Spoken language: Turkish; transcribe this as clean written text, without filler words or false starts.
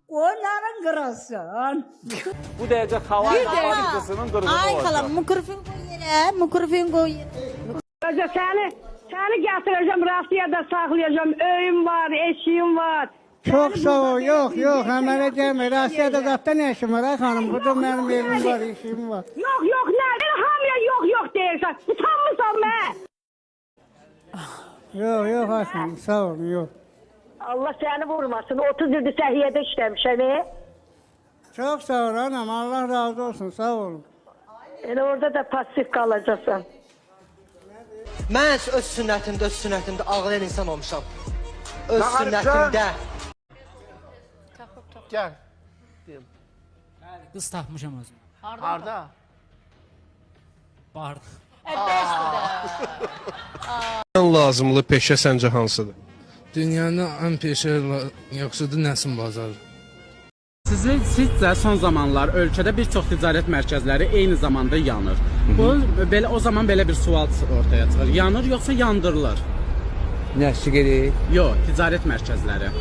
Onların kırılsın. Bu derece havai fabrikasının kırıcı Ay olacak. xalam, mikrofon qo'y yerə, mikrofon qo'y yerə. Seni getireceğim, Rusya'da saklayacağım. Öyüm var, eşiğim var. Çok sağ ol. Yok hemen gelme. Rusya'da zaten ne işim var ha hanım? Burada benim evim var, işim var. Yok, nerede? Hamile yok dersen. Utanmışsın be. Yok Hasan, sağ ol, yok. Allah seni vurmasın. 30 yıldır səhiyədə işləmişəm. Çok sağ ol anam, Allah razı olsun, sağ olun. Elə orada da pasif qalacaqsan. Mən öz sünnətimdə ağlayan insan olmuşam. Öz sünnətimdə. Gel. Qız tapmışam özüm. Harda? Barda. Ən lazımlı peşə səncə hansıdır? Dünyanın ən peşə yaxşıdır Nəsim bazarı. Sizcə son zamanlar ölkədə bir çox ticarət mərkəzləri eyni zamanda yanır. O zaman belə bir sual ortaya çıxır. Yanır yoxsa yandırılır? Nəşi gedir? Yox, ticarət mərkəzləri.